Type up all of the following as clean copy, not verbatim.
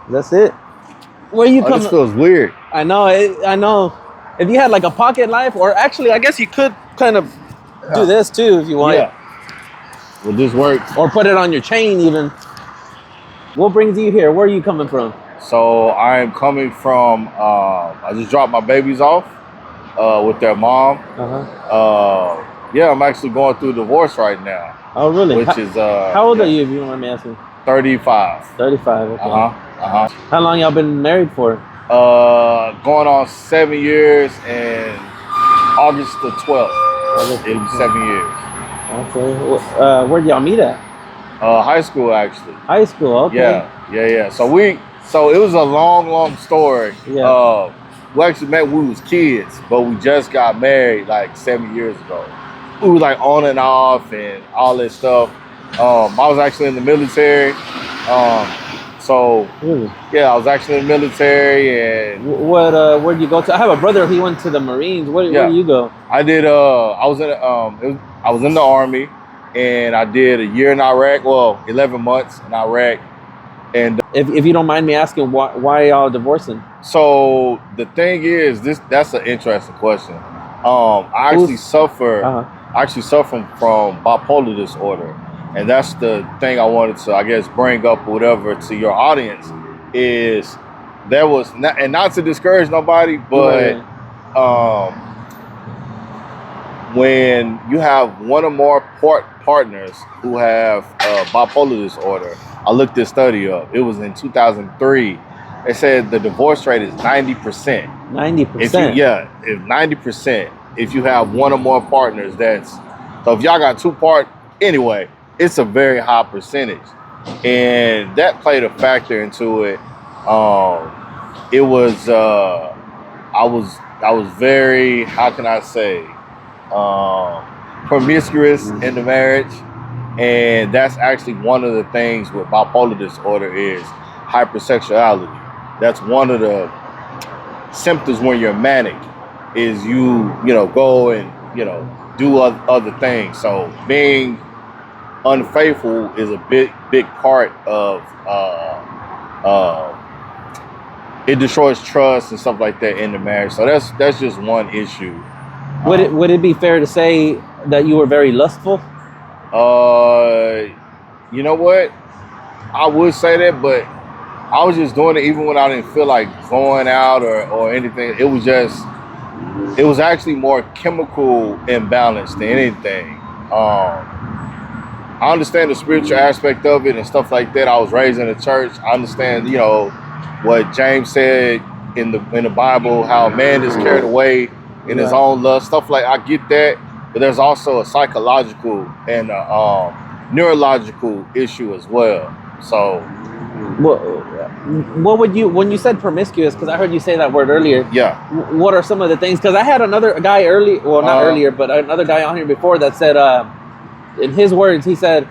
That's it. Where you come? This feels weird. I know. I know. If you had like a pocket life, or actually, I guess you could kind of do this too if you want. Yeah. Will this work? Or put it on your chain even. What brings you here? Where are you coming from? So I am coming from. I just dropped my babies off with their mom. Yeah, I'm actually going through divorce right now. Oh, really? Which is how old are you, if you don't mind me asking? 35. 35. Okay. How long y'all been married for? Going on 7 years, and August the 12th. It'll be 7 years. Okay. Where'd y'all meet at? High school, actually. High school. Okay. Yeah. So it was a long story. Yeah. We actually met when we was kids, but we just got married like 7 years ago. We was like on and off and all this stuff. I was actually in the military. So really? Yeah, I was actually in the military. And where'd you go to? I have a brother. He went to the Marines. Where did you go? I did. I was in the Army, and I did a year in Iraq. Well, 11 months in Iraq. And if you don't mind me asking, why y'all divorcing? So the thing is, that's an interesting question. I actually suffer from bipolar disorder, and that's the thing I wanted to, I guess, bring up whatever to your audience is there was not to discourage nobody, but when you have one or more partners who have bipolar disorder, I looked this study up. It was in 2003. They said the divorce rate is 90%. 90%? If 90%. If you have one or more partners, so if y'all got anyway, it's a very high percentage. And that played a factor into it. It was, I was very, how can I say, promiscuous in the marriage. And that's actually one of the things with bipolar disorder is hypersexuality. That's one of the symptoms when you're manic is you go and, do other things. So being unfaithful is a big part of, it destroys trust and stuff like that in the marriage. So that's just one issue. Would it be fair to say that you were very lustful? You know what? I would say that, but I was just doing it even when I didn't feel like going out or anything. It was actually more chemical imbalance than anything. I understand the spiritual aspect of it and stuff like that. I was raised in a church. I understand, what James said in the Bible, how man is carried away in his own lust, stuff like I get that. But there's also a psychological and neurological issue as well. So, what would you, when you said promiscuous, because I heard you say that word earlier. Yeah. What are some of the things? Because I had another guy but another guy on here before that said, in his words, he said,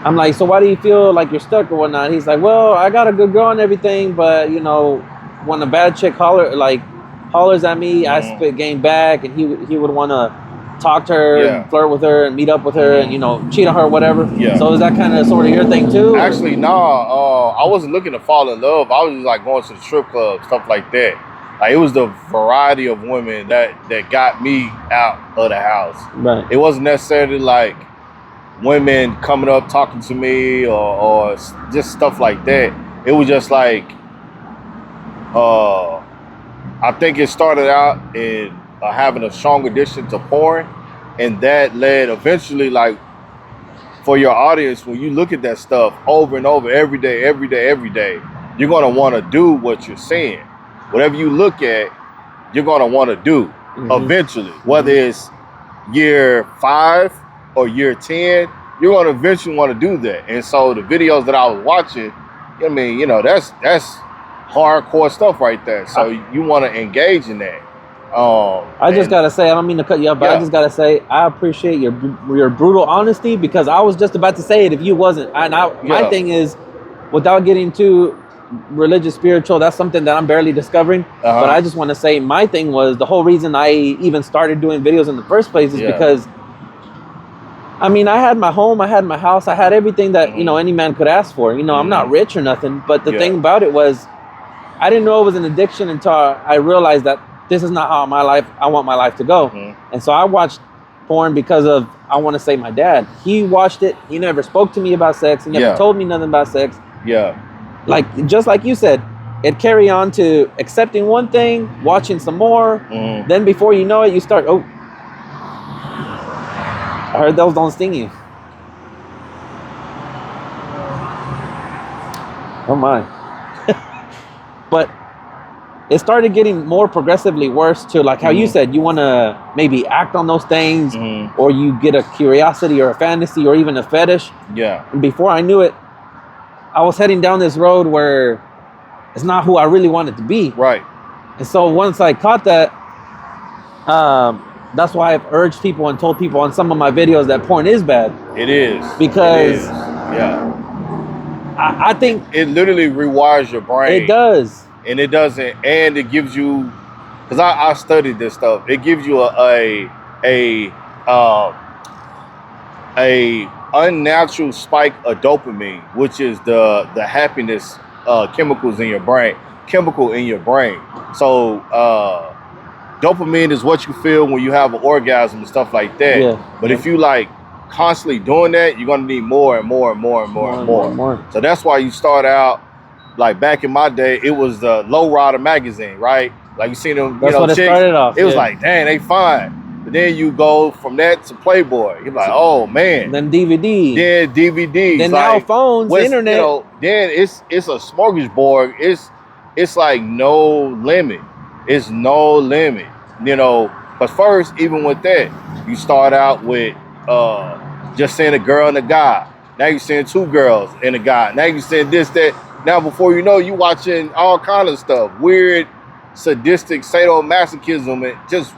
I'm like, so why do you feel like you're stuck or whatnot? He's like, well, I got a good girl and everything, but when a bad chick hollers at me, I spit game back, and he would want to talk to her and flirt with her and meet up with her and cheat on her or whatever. Yeah. So is that kind of sort of your thing too? Actually, no. I wasn't looking to fall in love. I was just like going to the strip club, stuff like that. Like it was the variety of women that got me out of the house. Right. It wasn't necessarily like women coming up talking to me or just stuff like that. It was just like I think it started out in having a strong addiction to porn, and that led eventually, like, for your audience, when you look at that stuff over and over, every day, you're going to want to do what you're seeing. Whatever you look at, you're going to want to do eventually. Whether it's year 5 or year 10, you're going to eventually want to do that. And so the videos that I was watching, I mean, that's hardcore stuff right there. So you want to engage in that. I just gotta say, I don't mean to cut you off, but I just gotta say, I appreciate your brutal honesty, because I was just about to say it if you wasn't. My thing is, without getting too religious, spiritual, that's something that I'm barely discovering. But I just want to say, my thing was, the whole reason I even started doing videos in the first place is because I mean, I had my home, I had my house, I had everything that, you know, Mhm. any man could ask for. You know, I'm not Mhm. rich or nothing, but the Yeah. thing about it was I didn't know it was an addiction until I realized that this is not how I want my life to go. Mhm. And so I watched porn because of, I want to say, my dad. He watched it. He never spoke to me about sex. He never Yeah. told me nothing about sex. Yeah. Like, just like you said, it carry on to accepting one thing, watching some more. Mhm. Then before you know it, you start, oh, I heard those don't sting you. Oh my. But it started getting more progressively worse to like how you Mhm. said, you want to maybe act on those things, Mhm. or you get a curiosity or a fantasy or even a fetish. Yeah. And before I knew it, I was heading down this road where it's not who I really wanted to be. Right. And so once I caught that, that's why I've urged people and told people on some of my videos that porn is bad. It is. Because it is. Yeah. I think It literally rewires your brain. it does. And it doesn't, and it gives you, because I studied this stuff. It gives you a unnatural spike of dopamine, which is the happiness chemical in your brain. So dopamine is what you feel when you have an orgasm and stuff like that. Yeah. But if you like constantly doing that, you're gonna need more and more and more and more and more. So that's why you start out. Like back in my day, it was the Low Rider magazine, right? Like you seen them, That's what it chicks. started off. It was like, dang, they fine. But then you go from that to Playboy. You're like, oh man. Then DVD. Then DVDs. Then like, now phones, internet. Then it's a smorgasbord. It's like no limit. It's no limit. But first, even with that, you start out with just seeing a girl and a guy. Now you're seeing two girls and a guy. Now you're seeing this, that. Now, before you know, you watching all kind of stuff, weird, sadistic, sadomasochism, and just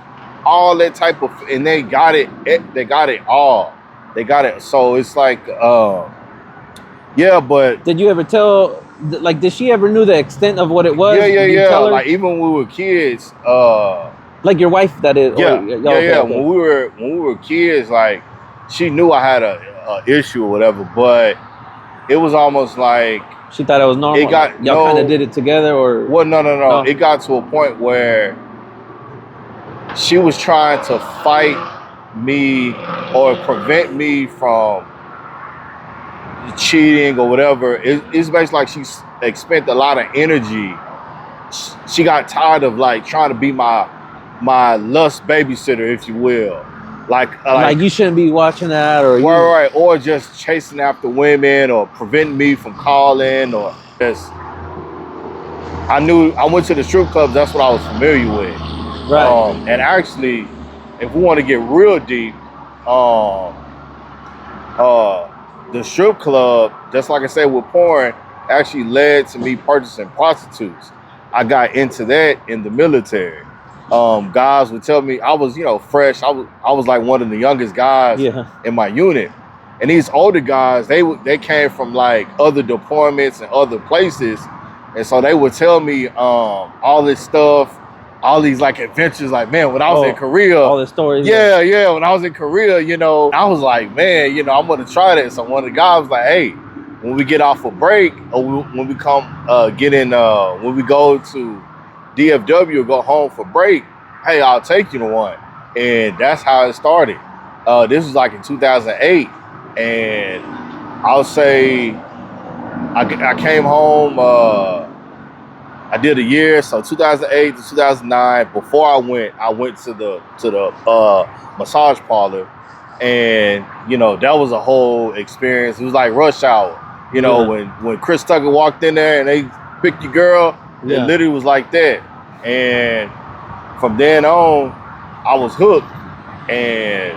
all that type of, and they got it. They got it all. They got it. So it's like, yeah. But did you ever tell? Like, did she ever knew the extent of what it was? Yeah. Like even when we were kids, like your wife, that is. Yeah, Okay. When we were kids, like she knew I had a issue or whatever, but it was almost like. She thought it was normal. Y'all kind of did it together, or well, no. It got to a point where she was trying to fight me or prevent me from cheating or whatever. It's basically like she spent a lot of energy. She got tired of like trying to be my lust babysitter, if you will. Like you shouldn't be watching that, or right, or just chasing after women, or preventing me from calling, or just. I went to the strip clubs. That's what I was familiar with. Right. And actually, if we want to get real deep, the strip club, just like I said with porn, actually led to me purchasing prostitutes. I got into that in the military. Guys would tell me I was, fresh. I was like one of the youngest guys in my unit, and these older guys, they came from like other deployments and other places, and so they would tell me all this stuff, all these like adventures. Like, man, when I was in Korea, all the stories. Yeah. When I was in Korea, I was like, man, I'm gonna try that. So one of the guys was like, hey, when we get off a break, or when we come when we go to DFW or go home for break, hey, I'll take you to one. And that's how it started. This was like in 2008. And I'll say I came home, I did a year, so 2008 to 2009. Before I went to the massage parlor, and that was a whole experience. It was like rush hour. When Chris Tucker walked in there and they picked your girl, it literally was like that. And from then on, I was hooked, and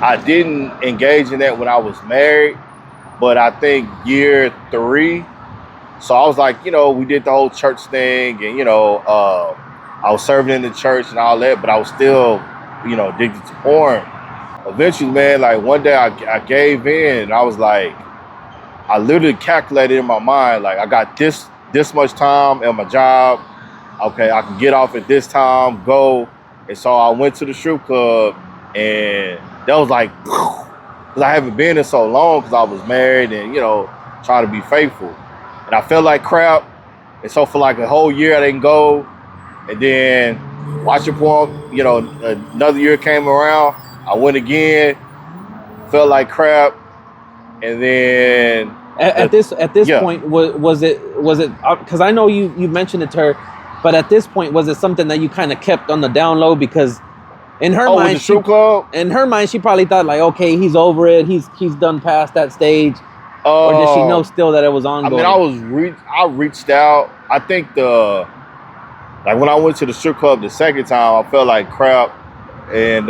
I didn't engage in that when I was married, but I think year 3. So I was like, we did the whole church thing, and I was serving in the church and all that, but I was still, addicted to porn. Eventually, man, like one day I gave in, and I was like, I literally calculated in my mind, like I got this much time at my job. Okay, I can get off at this time, go. And so I went to the strip club, and that was like, because I haven't been in so long because I was married and, trying to be faithful. And I felt like crap. And so for like a whole year, I didn't go. And then watching porn, another year came around. I went again, felt like crap. And then At this Yeah. point, was it because I know you mentioned it to her, but at this point, was it something that you kind of kept on the down low? Because in her with mind, the strip club, she probably thought like, okay, he's over it, he's done past that stage, or did she know still that it was ongoing? I reached out. I think when I went to the strip club the second time, I felt like crap, and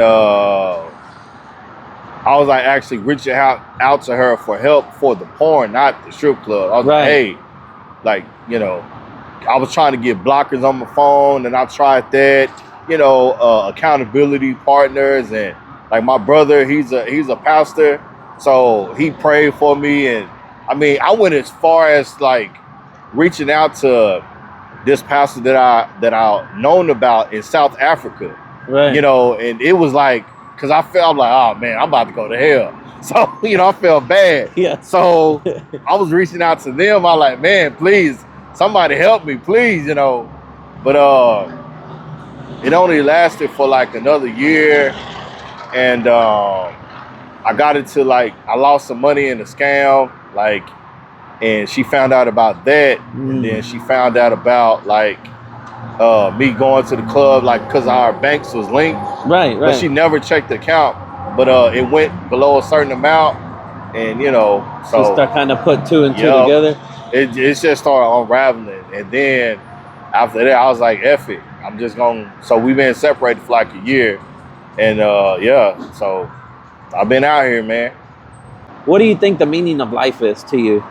I was like actually reaching out to her for help for the porn, not the strip club. I was like, hey, I was trying to get blockers on my phone, and I tried that, accountability partners, and like my brother, he's a pastor, so he prayed for me, and I mean, I went as far as like reaching out to this pastor that I known about in South Africa, right? And it was like, because I'm like, oh man, I'm about to go to hell. So, I felt bad. Yeah. So I was reaching out to them. I like, man, please, somebody help me, please, But it only lasted for like another year. And I got into I lost some money in a scam, and she found out about that. And then she found out about me going to the club, because our banks was linked. Right. But she never checked the account. But it went below a certain amount, and so she started kind of put two and two together. It just started unraveling, and then after that, I was like, "F it, I'm just gonna." So we've been separated for like a year, and so I've been out here, man. What do you think the meaning of life is to you?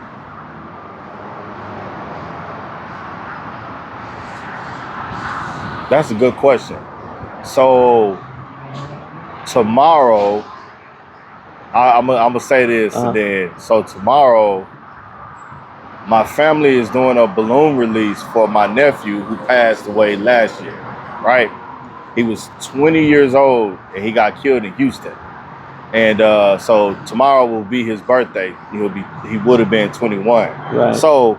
That's a good question. So tomorrow, I'm gonna say this, and then so tomorrow, my family is doing a balloon release for my nephew who passed away last year. Right, he was 20 years old and he got killed in Houston, and so tomorrow will be his birthday. He would have been 21. Right. So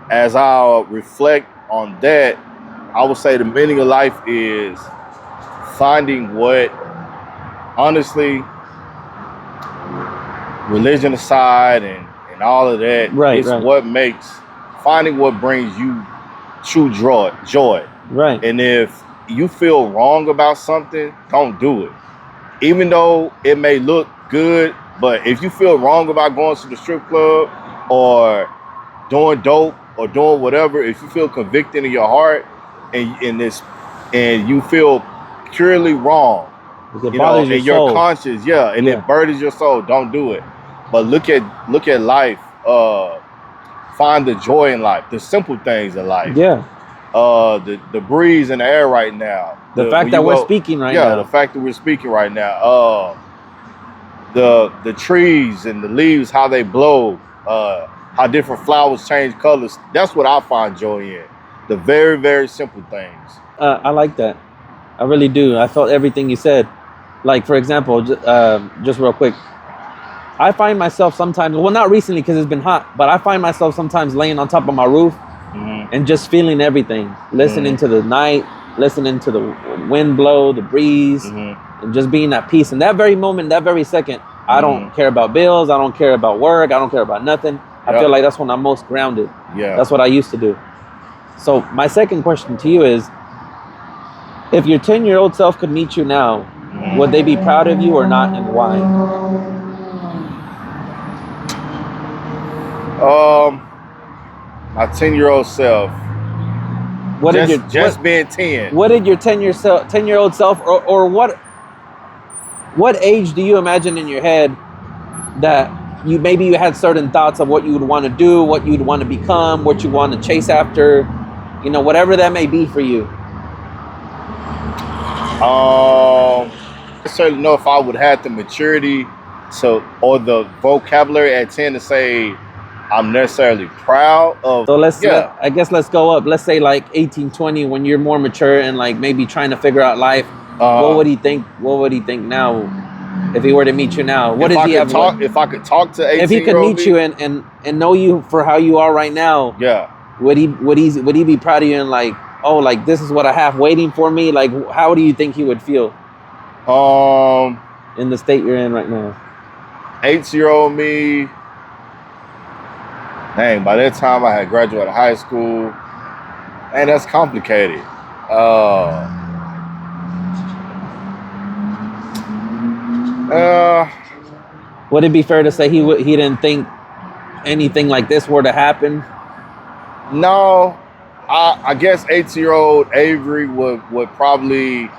as I reflect on that, I would say the meaning of life is finding what, honestly, religion aside and all of that, what makes, finding what brings you true joy. Right. And if you feel wrong about something, don't do it. Even though it may look good, but if you feel wrong about going to the strip club or doing dope or doing whatever, if you feel convicted in your heart and you feel purely wrong, in your conscience, and it burdens your soul, don't do it. But look at life. Find the joy in life, the simple things in life. Yeah. The breeze in the air right now. The fact that we're speaking right now. Yeah, the fact that we're speaking right now. The trees and the leaves, how they blow. How different flowers change colors. That's what I find joy in. The very, very simple things. I like that. I really do. I felt everything you said. Like, for example, just real quick, I find myself sometimes, well, not recently because it's been hot, but I find myself sometimes laying on top of my roof and just feeling everything, listening to the night, listening to the wind blow, the breeze, and just being at peace. In that very moment, that very second, I don't care about bills. I don't care about work. I don't care about nothing. I feel like that's when I'm most grounded. Yeah. That's what I used to do. So my second question to you is, if your 10-year-old self could meet you now, would they be proud of you or not, and why? My 10-year-old self. What being 10. What did your 10-year-old self, or what age do you imagine in your head that you had certain thoughts of what you would want to do, what you'd want to become, what you want to chase after, whatever that may be for you? I certainly know if I would have the maturity or the vocabulary at 10 to say I'm necessarily proud of. So I guess let's go up. Let's say like 18, 20, when you're more mature and like maybe trying to figure out life. What would he think? What would he think now? If he were to meet you now, what if does I he could have? talk, if I could talk to 18 If he could meet you and know you for how you are right now, yeah. would he be proud of you and like, oh, like this is what I have waiting for me? Like, how do you think he would feel in the state you're in right now? 8-year-old me, dang, by that time I had graduated high school. And that's complicated. Would it be fair to say he didn't think anything like this were to happen? No, I guess 8-year-old Avery would probably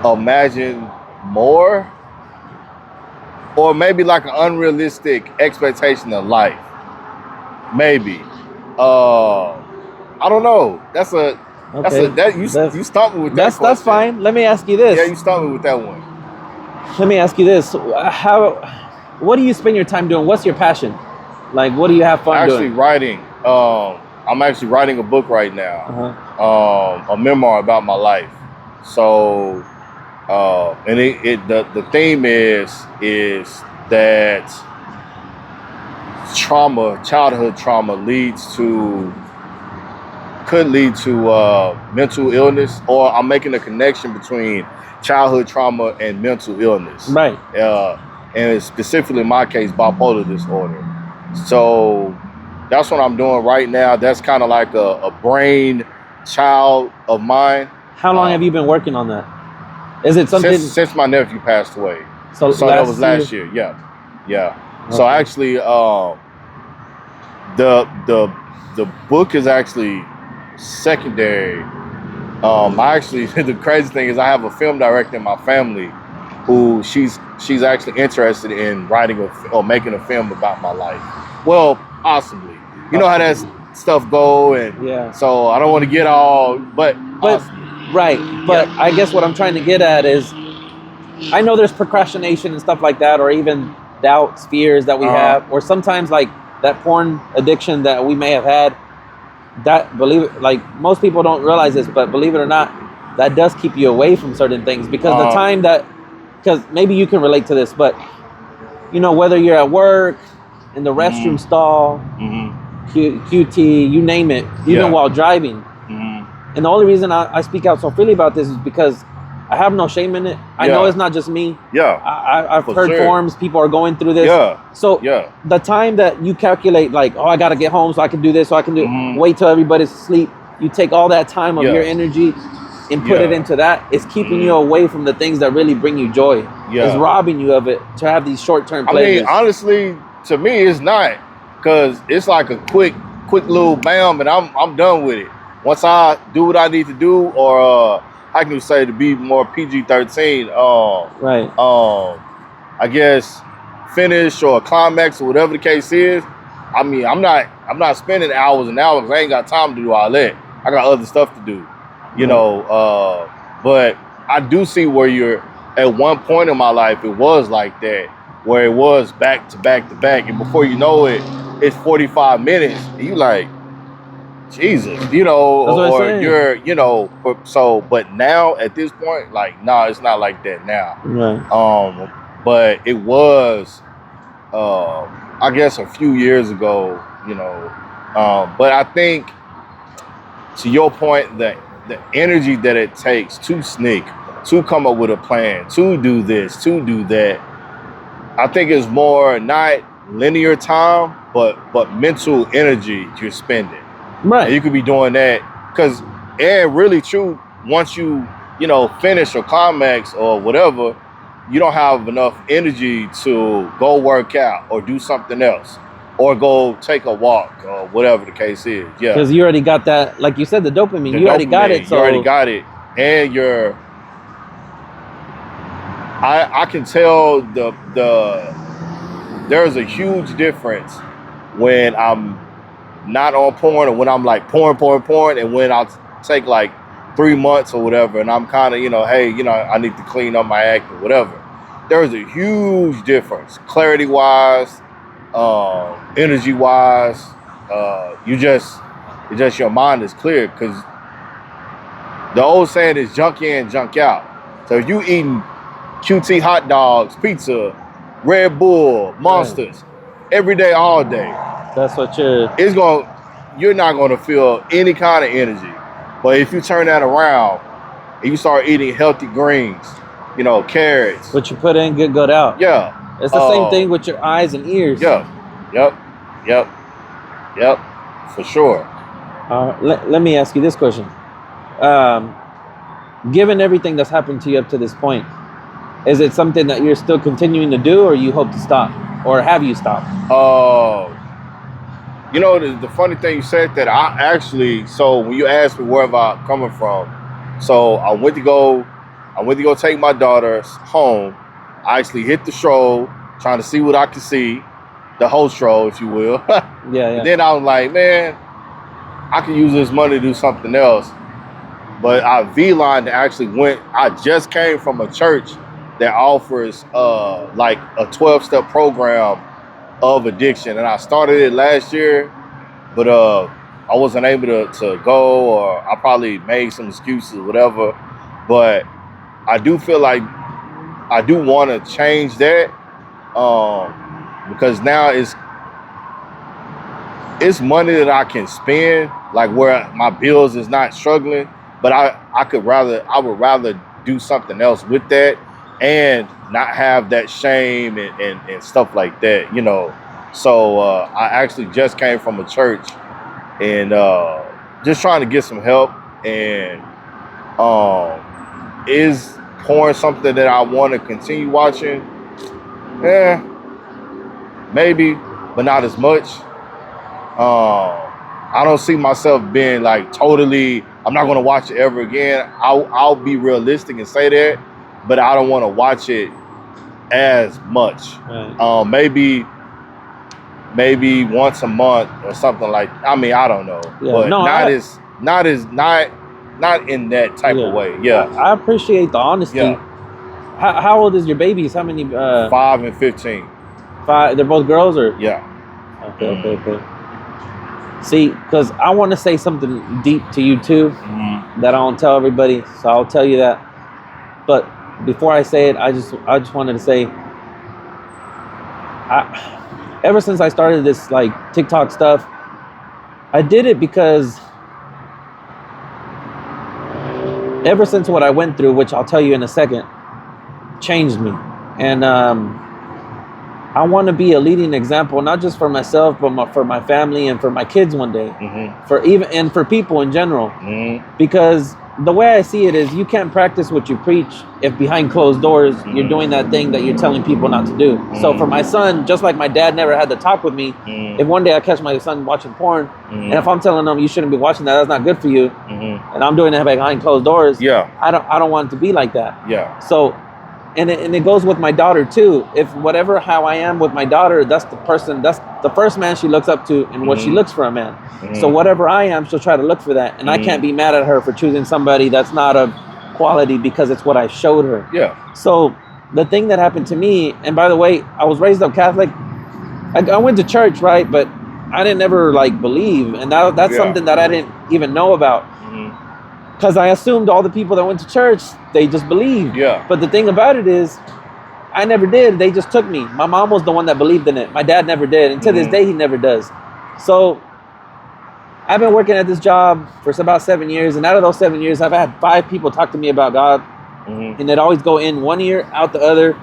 imagine more, or maybe like an unrealistic expectation of life. Maybe. I don't know. You stumped me with that. That's question. fine. Let me ask you this. Yeah, you stumped me with that one. Let me ask you this: what do you spend your time doing? What's your passion? Like, what do you have fun doing? Actually, writing. I'm actually writing a book right now. A memoir about my life. So, and the theme is that childhood trauma could lead to mental illness, or I'm making a connection between childhood trauma and mental illness. Right. And specifically in my case, bipolar disorder. So that's what I'm doing right now. That's kind of like a brain child of mine. How long have you been working on that? Is it something since my nephew passed away? So that was last year. Yeah. Okay. So actually, the book is actually secondary. The crazy thing is I have a film director in my family who she's actually interested in writing or making a film about my life. Well, possibly. You know how that stuff go, and so I don't want to get all, but right. But I guess what I'm trying to get at is, I know there's procrastination and stuff like that, or even doubts, fears that we have, or sometimes like that porn addiction that we may have had. That, believe it, like most people don't realize this, but believe it or not, that does keep you away from certain things, because the time because maybe you can relate to this, but you know, whether you're at work, in the restroom stall, QT, you name it, even while driving. And the only reason I speak out so freely about this is because I have no shame in it. I know it's not just me. I've heard forums, people are going through this. So the time that you calculate, like, oh, I got to get home so I can do this, so I can do wait till everybody's asleep. You take all that time of your energy and put it into that. It's keeping you away from the things that really bring you joy. It's robbing you of it to have these short-term pleasures. I mean, honestly, to me, it's not, because it's like a quick little bam, and I'm done with it. Once I do what I need to do, or I can say, to be more PG-13, I guess finish or climax or whatever the case is. I mean, I'm not spending hours and hours. I ain't got time to do all that. I got other stuff to do, you know. But I do see where you're at. One point in my life, it was like that, where it was back to back to back, and before you know it, it's 45 minutes, and you like, Jesus, you know, or you're, you know, but now at this point, like, nah, it's not like that now. But it was, I guess, a few years ago, you know. But I think, to your point, that the energy that it takes to sneak, to come up with a plan, to do this, to do that, I think is more not linear time, but mental energy you're spending. Right. And you could be doing that because, and really true, once you know, finish or climax or whatever, you don't have enough energy to go work out or do something else or go take a walk or whatever the case is. Yeah. Because you already got that, like you said, the dopamine. You already got it. So you already got it. And I can tell there's a huge difference when I'm not on porn, or when I'm like porn, and when I'll take like 3 months or whatever, and I'm kind of, you know, hey, you know, I need to clean up my act or whatever. There's a huge difference, clarity wise, energy wise. Your mind is clear, because the old saying is junk in, junk out. So if you eating QT hot dogs, pizza, Red Bull, Monsters, every day, all day. That's what You're not gonna feel any kind of energy. But if you turn that around and you start eating healthy greens, you know, carrots. what you put in, good out. Yeah. It's the same thing with your eyes and ears. Yeah. Yep. For sure. Let me ask you this question. Given everything that's happened to you up to this point, is it something that you're still continuing to do, or you hope to stop, or have you stopped? You know, the funny thing you said that so when you asked me where am I coming from, so I went to go take my daughter home. I actually hit the stroll, trying to see what I could see, the whole stroll, if you will. Yeah. And then I was like, man, I could use this money to do something else. But I V-lined and I just came from a church that offers like a 12-step program of addiction. And I started it last year, but I wasn't able to go, or I probably made some excuses, whatever. But I do feel like I do want to change that because now it's money that I can spend, like where my bills is not struggling, but I would rather do something else with that and not have that shame and stuff like that, you know. So I actually just came from a church and just trying to get some help, and is porn something that I want to continue watching? Maybe, but not as much. I don't see myself being like totally, I'm not going to watch it ever again. I'll be realistic and say that, but I don't want to watch it as much. Right. Maybe once a month or something like. I mean, I don't know, but not in that type of way. Yeah, I appreciate the honesty. Yeah. How old is your babies? How many? 5 and 15. 5. They're both girls, or? Yeah. Okay. See, because I want to say something deep to you too, that I don't tell everybody. So I'll tell you that. But before I say it, I just wanted to say, ever since I started this like TikTok stuff, I did it because ever since what I went through, which I'll tell you in a second, changed me. And I want to be a leading example, not just for myself, but for my family and for my kids one day, for people in general. Because the way I see it is, you can't practice what you preach if behind closed doors you're doing that thing that you're telling people not to do. So for my son, just like my dad never had to talk with me, if one day I catch my son watching porn, and if I'm telling him you shouldn't be watching that, that's not good for you, and I'm doing that behind closed doors, I don't want it to be like that. Yeah. So. And it goes with my daughter too. If how I am with my daughter, that's the first man she looks up to, and what she looks for a man. So whatever I am, she'll try to look for that. And I can't be mad at her for choosing somebody that's not of quality, because it's what I showed her. Yeah. So the thing that happened to me, and by the way, I was raised up Catholic. I went to church, right? But I didn't ever like believe. And that's something that I didn't even know about. Because I assumed all the people that went to church, they just believed. Yeah. But the thing about it is, I never did. They just took me. My mom was the one that believed in it. My dad never did. And to this day, he never does. So I've been working at this job for about 7 years. And out of those 7 years, I've had 5 people talk to me about God. And they'd always go in one ear, out the other.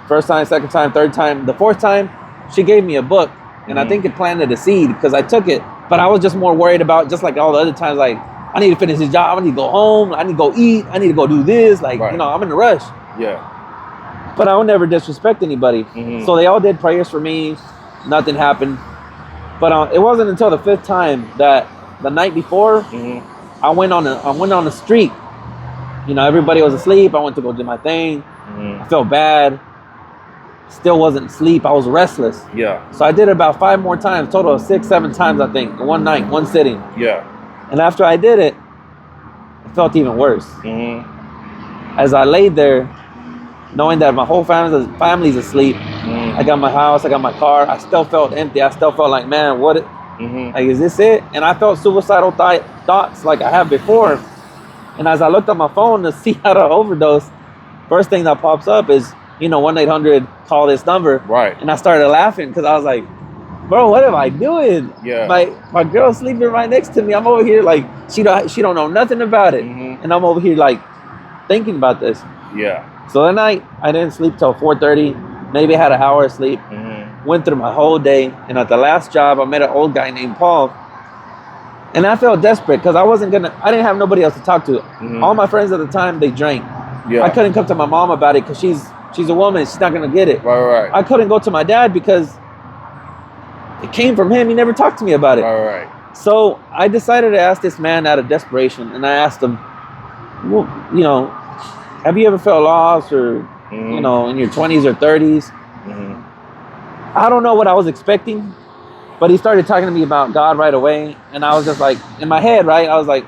First time, second time, third time. The fourth time, she gave me a book. And I think it planted a seed, because I took it. But I was just more worried about, just like all the other times, like, I need to finish this job. I need to go home. I need to go eat. I need to go do this. Like, you know, I'm in a rush. Yeah. But I would never disrespect anybody. So they all did prayers for me. Nothing happened. But it wasn't until the 5th time that the night before, I went on a streak. You know, everybody was asleep. I went to go do my thing. I felt bad. Still wasn't asleep. I was restless. Yeah. So I did it about 5 more times, total of 6, 7 times, I think, in one night, one sitting. Yeah. And after I did it, it felt even worse. As I laid there, knowing that my whole family's asleep, I got my house, I got my car, I still felt empty. I still felt like, man, like, is this it? And I felt suicidal thoughts like I have before. And as I looked at my phone to see how to overdose, first thing that pops up is, 1-800 call this number. Right. And I started laughing because I was like, bro, what am I doing? Yeah. My girl's sleeping right next to me. I'm over here like she don't know nothing about it. Mhm. And I'm over here like thinking about this. Yeah. So that night I didn't sleep till 4:30. Maybe I had an hour of sleep. Mhm. Went through my whole day. And at the last job I met an old guy named Paul. And I felt desperate because I didn't have nobody else to talk to. Mhm. All my friends at the time, they drank. Yeah. I couldn't come to my mom about it because she's a woman. She's not gonna get it. Right. I couldn't go to my dad because it came from him. He never talked to me about it. Right. So I decided to ask this man out of desperation, and I asked him, well, have you ever felt lost, or Mhm. in your 20s or 30s? Mhm. I don't know what I was expecting, but he started talking to me about God right away, and I was just like, in my head, right? I was like,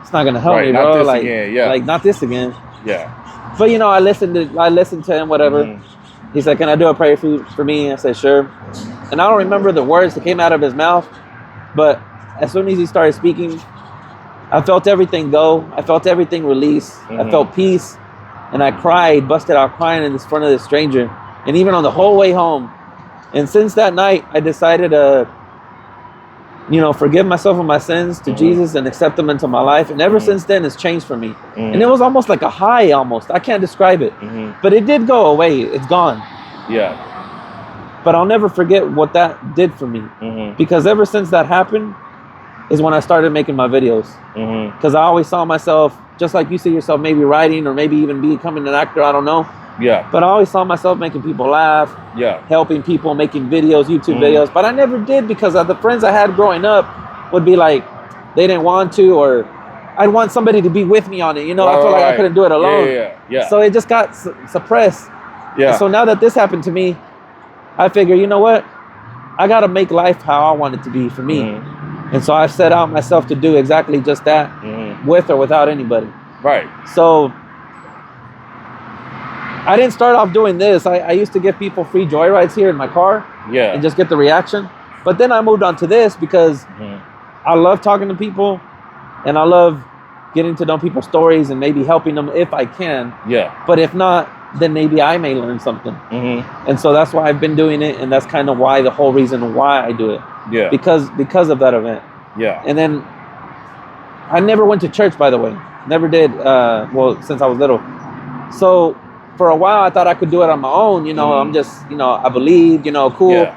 it's not gonna help Right, me, not bro. this Like, again, yeah. like not this again. Yeah. But I listened to him, whatever. Mhm. He said, "Can I do a prayer for me?" I said, "Sure." And I don't remember the words that came out of his mouth, but as soon as he started speaking, I felt everything go. I felt everything release. I Mhm. felt peace, and I cried, busted out crying in front of this stranger, and even on the whole way home. And since that night, I decided to, forgive myself of my sins to Mhm. Jesus and accept him into my life. And ever Mhm. since then, it's changed for me. Mhm. And it was almost like a high, almost. I can't describe it, Mhm. but it did go away. It's gone. Yeah. But I'll never forget what that did for me, Mhm. because ever since that happened is when I started making my videos. Mhm. Because I always saw myself, just like you see yourself, maybe writing or maybe even becoming an actor, I don't know. Yeah. But I always saw myself making people laugh, Yeah. helping people, making videos, YouTube Mhm. videos. But I never did, because of the friends I had growing up would be like, they didn't want to, or I'd want somebody to be with me on it. I felt like I couldn't do it alone. Yeah. So it just got suppressed. Yeah. And so now that this happened to me, I figure, you know what? I got to make life how I want it to be for me. Mhm. And so I've set out myself to do exactly just that, Mhm. with or without anybody. Right. So I didn't start off doing this. I used to give people free joyrides here in my car Yeah. and just get the reaction. But then I moved on to this because Mhm. I love talking to people, and I love getting to know people's stories and maybe helping them if I can. Yeah. But if not, then maybe I may learn something. Mhm. And so that's why I've been doing it, and that's kind of why, the whole reason why I do it, Yeah. because of that event. Yeah. And then I never went to church, by the way. Never did. Since I was little. So for a while, I thought I could do it on my own. I'm just, I believed, cool. Yeah.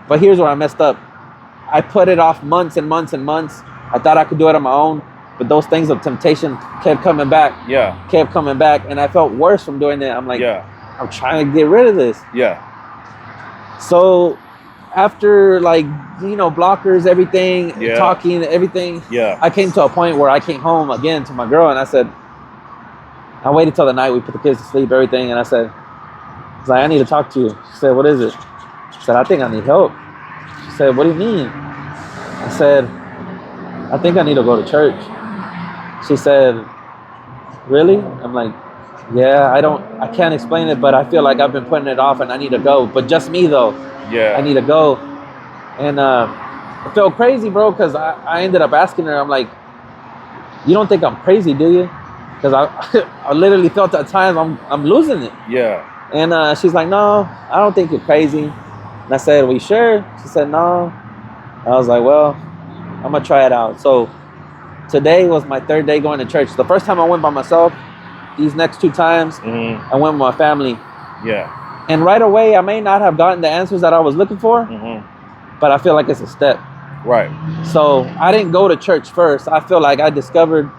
But here's where I messed up. I put it off months and months and months. I thought I could do it on my own, but those things of temptation kept coming back, Yeah. and I felt worse from doing it. I'm like, Yeah. I'm trying to get rid of this. Yeah. So after blockers, everything, Yeah. talking, everything, Yeah. I came to a point where I came home again to my girl, and I said, I waited till the night, we put the kids to sleep, everything, and I said, I need to talk to you. She said, what is it? I said, I think I need help. She said, what do you mean? I said, I think I need to go to church. She said, really? I'm like, yeah, I can't explain it, but I feel like I've been putting it off and I need to go. But just me though. Yeah. I need to go. And it felt crazy, bro, because I ended up asking her, I'm like, you don't think I'm crazy, do you? Because I literally felt at times I'm losing it. Yeah. And she's like, no, I don't think you're crazy. And I said, well, you sure? She said, no. I was like, well, I'm going to try it out. So today was my third day going to church. The first time I went by myself, these next two times, Mhm. I went with my family. Yeah. And right away, I may not have gotten the answers that I was looking for, Mhm. but I feel like it's a step. Right. So I didn't go to church first. I feel like I discovered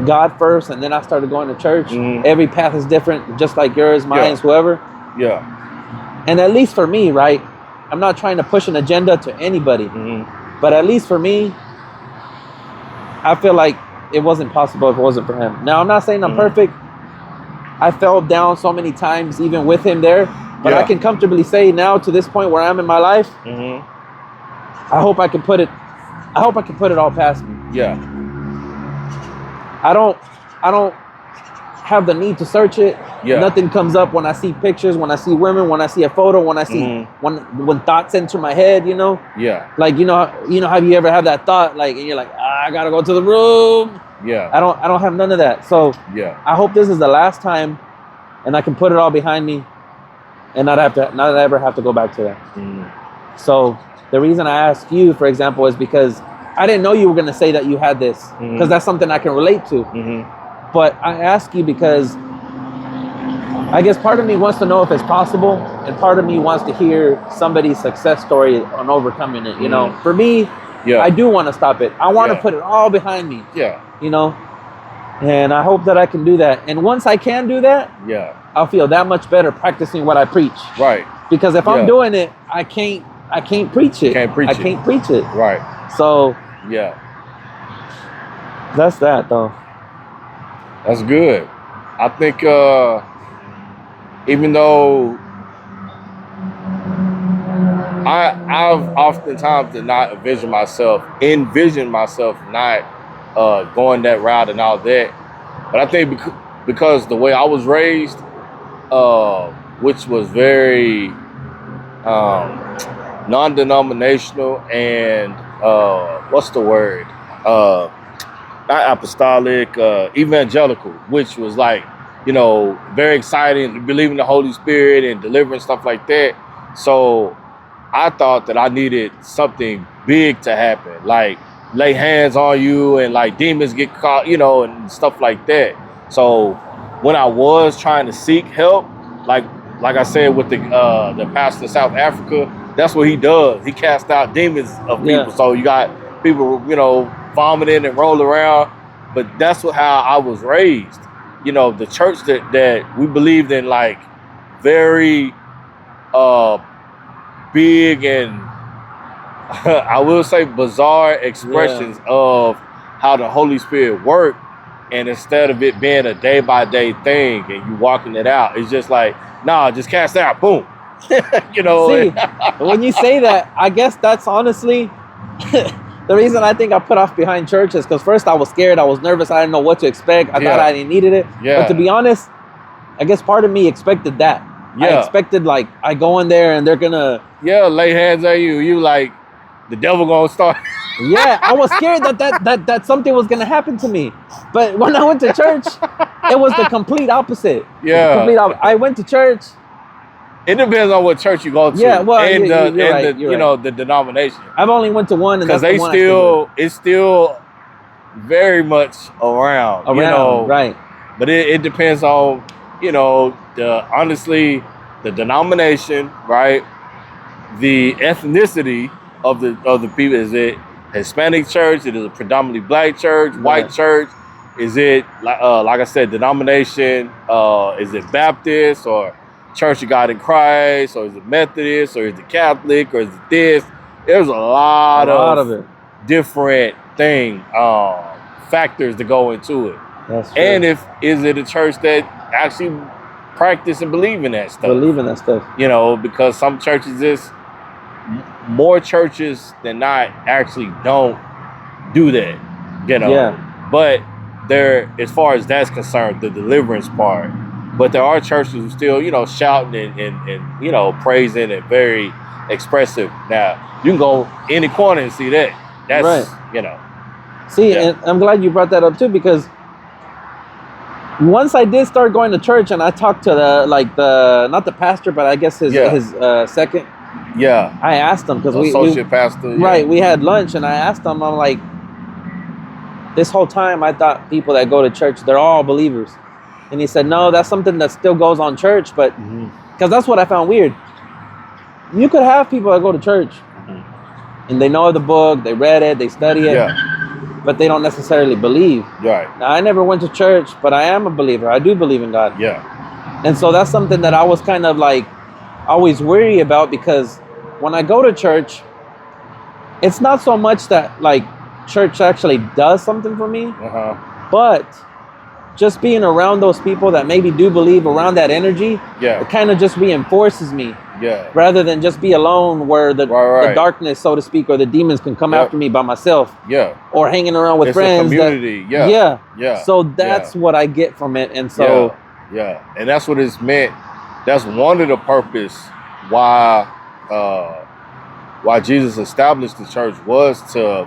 God first, and then I started going to church. Mhm. Every path is different, just like yours, mine, whoever. Yeah. And at least for me, right? I'm not trying to push an agenda to anybody, Mhm. but at least for me, I feel like it wasn't possible if it wasn't for him. Now, I'm not saying I'm perfect. I fell down so many times, even with him there. But I can comfortably say now, to this point where I'm in my life, Mhm. I hope I can put it all past me. Yeah. I don't have the need to search it. Yeah. Nothing comes up when I see pictures, when I see women, when I see a photo, when I see when thoughts enter my head, Yeah. Like, have you ever had that thought, like, and you're like, I gotta go to the room, Yeah. I don't have none of that. So Yeah. I hope this is the last time, and I can put it all behind me, and not ever have to go back to that. So the reason I asked you, for example, is because I didn't know you were going to say that you had this, because that's something I can relate to. But I ask you because I guess part of me wants to know if it's possible, and part of me wants to hear somebody's success story on overcoming it. You know, for me, I do want to stop it. I want to put it all behind me. Yeah. You know, and I hope that I can do that. And once I can do that, I'll feel that much better practicing what I preach. Right. Because if I'm doing it, I can't preach it. Can't preach I can't preach it. Right. So yeah, that's that though. That's good. I think even though I've oftentimes did not envision myself not going that route and all that, but I think because the way I was raised, which was very non-denominational and what's the word? Not apostolic, evangelical, which was like, you know, very exciting, believing the Holy Spirit and delivering stuff like that. So I thought that I needed something big to happen, like lay hands on you and like demons get caught, you know, and stuff like that. So when I was trying to seek help, like I said with the pastor in South Africa, that's what he does. He casts out demons of people. So you got people, you know, vomiting and roll around, but that's how I was raised. You know, the church that we believed in, like very big and I will say bizarre expressions of how the Holy Spirit worked, and instead of it being a day-by-day thing and you walking it out, it's just like, nah, just cast out, boom. You know. See, when you say that, I guess that's honestly the reason I think I put off behind church is because first I was scared, I was nervous, I didn't know what to expect. I thought I didn't needed it. But to be honest, I guess part of me expected that. I expected like I go in there and they're gonna lay hands on you. You like the devil gonna start. I was scared that something was gonna happen to me. But when I went to church, it was the complete opposite. I went to church. It depends on what church you go to. Yeah, well, and you're right. you know, the denomination. I've only went to one, and because it's still very much around. You know, right? But it depends on, you know, honestly the denomination, right? The ethnicity of the people. Is it Hispanic church? It is a predominantly black church, white church. Is it like I said, denomination? Is it Baptist or Church of God in Christ, or is it Methodist, or is it Catholic, or is it this? There's a lot of it. Different factors to go into it. That's true. And is it a church that actually practice and believe in that stuff? You know, because some churches more churches than not actually don't do that. You know, but as far as that's concerned, the deliverance part. But there are churches who still, you know, shouting and you know, praising and very expressive. Now, you can go any corner and see that. That's, you know. See, and I'm glad you brought that up too, because once I did start going to church and I talked to not the pastor, but I guess his second. Yeah. I asked him, because associate pastor. We had lunch and I asked him, I'm like, this whole time I thought people that go to church, they're all believers. And he said, no, that's something that still goes on church, but because that's what I found weird. You could have people that go to church and they know the book, they read it, they study it, but they don't necessarily believe. Right. Now, I never went to church, but I am a believer. I do believe in God. Yeah. And so that's something that I was kind of like always worried about, because when I go to church, it's not so much that like church actually does something for me, but just being around those people that maybe do believe, around that energy, it kind of just reinforces me. Rather than just be alone where the darkness, so to speak, or the demons can come after me by myself. Or hanging around with friends. A community. So that's what I get from it. And so and that's what it's meant. That's one of the purpose why Jesus established the church, was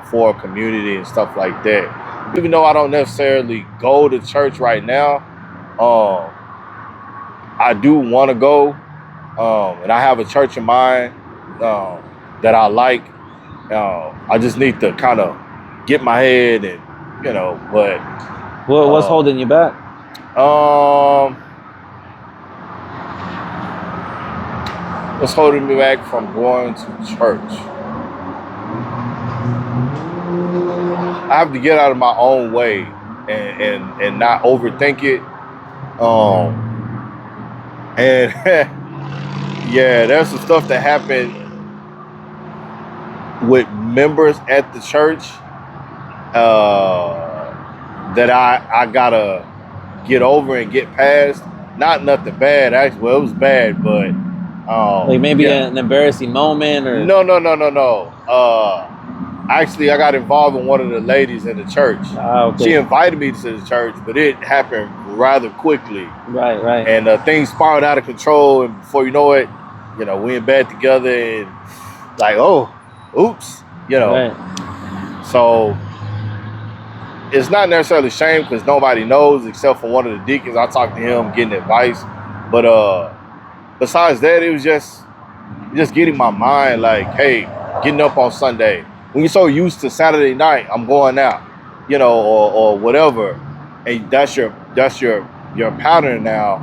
for a community and stuff like that. Even though I don't necessarily go to church right now, I do want to go, and I have a church in mind that I like. I just need to kind of get my head and, but What's holding you back? What's holding me back from going to church? I have to get out of my own way and not overthink it. And yeah, there's some stuff that happened with members at the church that I gotta get over and get past. Not nothing bad, actually. Well, it was bad, but Like maybe an embarrassing moment, or no. Actually, I got involved in one of the ladies in the church. Okay. She invited me to the church, but it happened rather quickly. Right. And things spiraled out of control, and before you know it, we in bed together, and like, oh, oops, Right. So it's not necessarily shame because nobody knows except for one of the deacons. I talked to him, getting advice, but besides that, it was just getting my mind like, hey, getting up on Sunday. When you're so used to Saturday night, I'm going out, or whatever, and that's your pattern now.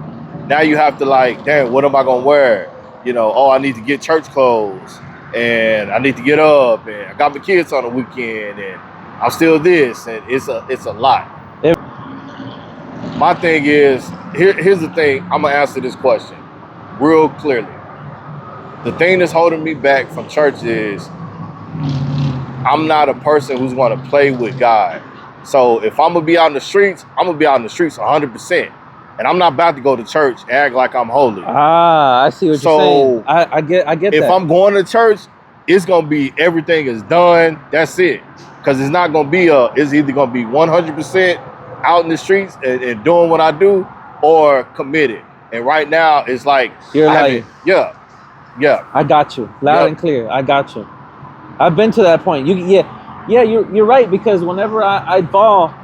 Now you have to like, damn, what am I gonna wear? Oh, I need to get church clothes, and I need to get up, and I got my kids on the weekend, and I'm still this, and it's a lot. My thing is, here's the thing. I'm gonna answer this question real clearly. The thing that's holding me back from church is I'm not a person who's going to play with God. So if I'm going to be out in the streets, I'm going to be out in the streets 100%. And I'm not about to go to church and act like I'm holy. I see what you're saying. I get that. If I'm going to church, it's going to be everything is done. That's it. Because it's not going to be it's either going to be 100% out in the streets and doing what I do, or committed. And right now, it's like, yeah. I got you. Loud and clear. I got you. I've been to that point. You're right, because whenever I'd fall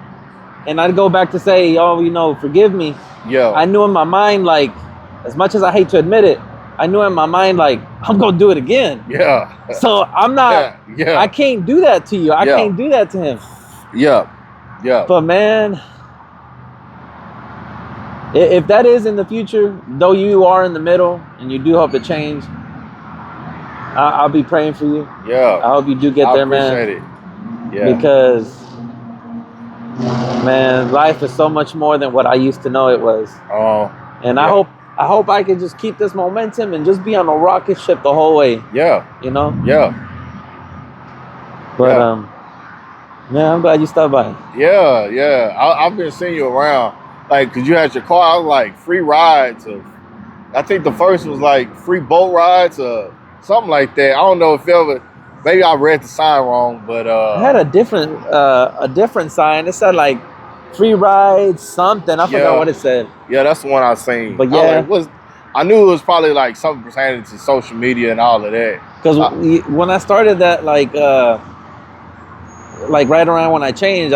and I'd go back to say, oh, forgive me. Yeah. I knew in my mind, like, as much as I hate to admit it, I knew in my mind, like, I'm going to do it again. Yeah. So I'm not, I can't do that to you. I can't do that to him. Yeah. But man, if that is in the future, though you are in the middle and you do hope to change, I'll be praying for you. Yeah. I hope you do get there, man. I appreciate it. Yeah. Because, man, life is so much more than what I used to know it was. And I hope I can just keep this momentum and just be on a rocket ship the whole way. Yeah. Yeah. But man, I'm glad you stopped by. Yeah. I've been seeing you around, like, cause you had your car. I was like, free rides. I think the first was like free boat rides or something like that. I don't know if maybe I read the sign wrong, but I had a different sign. It said like free rides, something. I forgot what it said. Yeah, that's the one I seen. But yeah, I knew it was probably like something pertaining to social media and all of that. Because when I started that, like right around when I changed,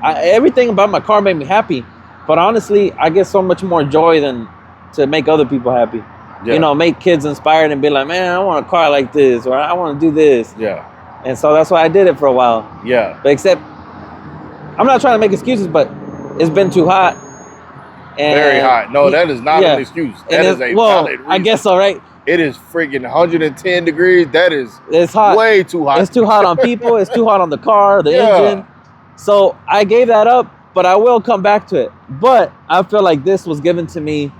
everything about my car made me happy. But honestly, I get so much more joy than to make other people happy. Yeah. Make kids inspired and be like, man, I want a car like this, or I want to do this. Yeah. And so that's why I did it for a while. Yeah. But except, I'm not trying to make excuses, but it's been too hot. And very hot. No, that is not an excuse. That is a valid reason. I guess so, right? It is freaking 110 degrees. It's hot. Way too hot. It's too hot on people. It's too hot on the car, the engine. So I gave that up, but I will come back to it. But I feel like this was given to me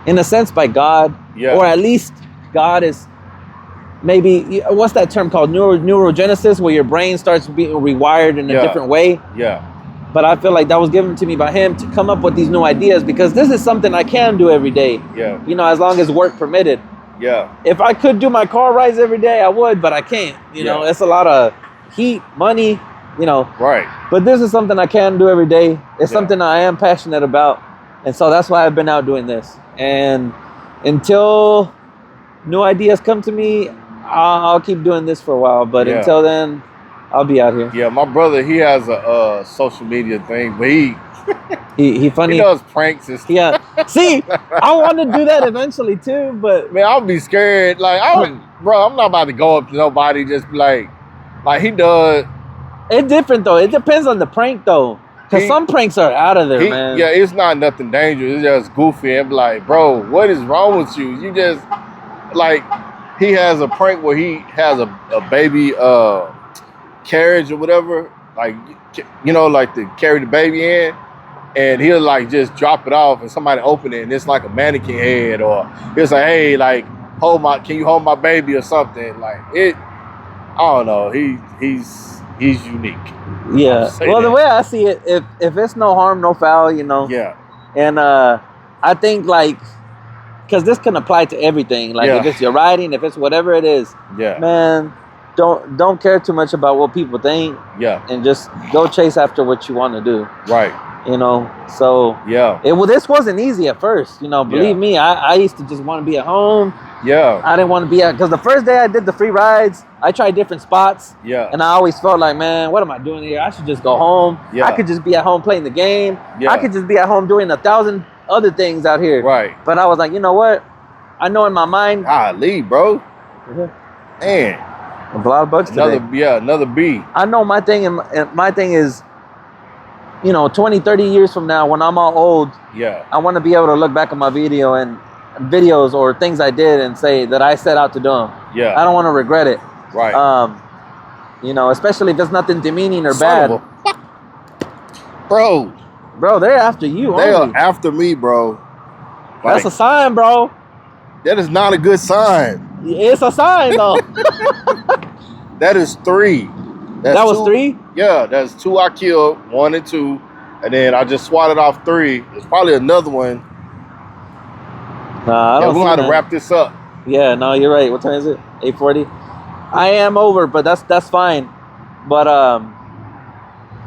in a sense, by God. Yeah. Or at least God is maybe, what's that term called? Neurogenesis, where your brain starts being rewired in a different way. Yeah. But I feel like that was given to me by him to come up with these new ideas, because this is something I can do every day. Yeah. As long as work permitted. Yeah. If I could do my car rides every day, I would, but I can't. It's a lot of heat, money, Right. But this is something I can do every day. It's something I am passionate about. And so that's why I've been out doing this. And until new ideas come to me, I'll keep doing this for a while. But until then, I'll be out here. Yeah, my brother, he has a social media thing, but he He funny. does pranks and stuff. Yeah. See, I want to do that eventually too, but Man, I'll be scared. Like, bro, I'm not about to go up to nobody just be like he does. it's different though. It depends on the prank though, because some pranks are out of there, man. Yeah, it's not nothing dangerous. It's just goofy. And be like, bro, what is wrong with you? You just like he has a prank where he has a baby carriage or whatever, like like to carry the baby in, and he'll like just drop it off and somebody open it and it's like a mannequin head, or he'll say, hey, like can you hold my baby or something? Like it, I don't know. He's unique. Yeah. Well, the way I see it, if it's no harm, no foul, Yeah. And I think like, because this can apply to everything. Like if it's your writing, if it's whatever it is, Yeah. man, don't care too much about what people think. Yeah. And just go chase after what you want to do. Right. So Yeah. this wasn't easy at first. Believe me, I used to just want to be at home. Yeah. I didn't want to be at, because the first day I did the free rides, I tried different spots. Yeah. And I always felt like, man, what am I doing here? I should just go home. Yeah. I could just be at home playing the game. Yeah. I could just be at home doing 1,000 other things out here. Right. But I was like, you know what? I know in my mind. Leave, bro. Man. A lot of bucks today. Another B. I know my thing, and my thing is, 20, 30 years from now, when I'm all old, Yeah. I want to be able to look back at my videos or things I did and say that I set out to do them. Yeah. I don't want to regret it. Right. Especially if it's nothing demeaning or Son of bad. Bro, they're after you. they Only. are after me, bro. That's a sign, bro. That is not a good sign. It's a sign, though. That is 3. That was 3? Yeah, that's 2 I killed, 1 and 2, and then I just swatted off 3. There's probably another one. Nah, I don't we're see gonna have to that. wrap this up. Yeah, no, you're right. What time is it? 8:40. I am over, but that's fine. But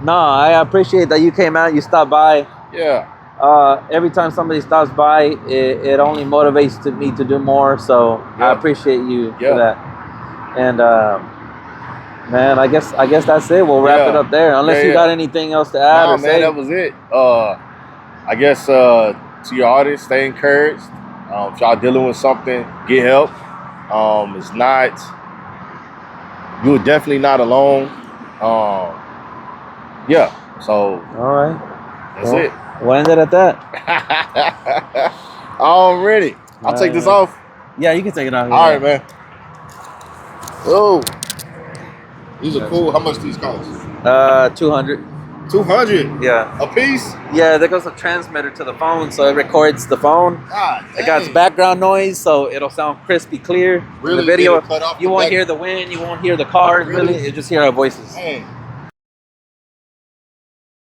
no, I appreciate that you came out. You stopped by. Yeah. Every time somebody stops by, it only motivates me to do more. So I appreciate you for that. And man, I guess that's it. We'll wrap it up there. Unless you got anything else to add or man, say. that was it. I guess to your audience, stay encouraged. If y'all dealing with something, get help. It's not. You're definitely not alone. Yeah. So. All right. That's it. We'll end it at that. Already. I'll take this off. Yeah, you can take it off. All right, man. Oh. These are cool. How much these cost? 200. 200. Yeah. A piece? Yeah, there goes a transmitter to the phone, so it records the phone. God, it got background noise, so it'll sound crispy clear. Really? In the video, Cut off you won't hear the wind, you won't hear the cars, really. You just hear our voices. Dang.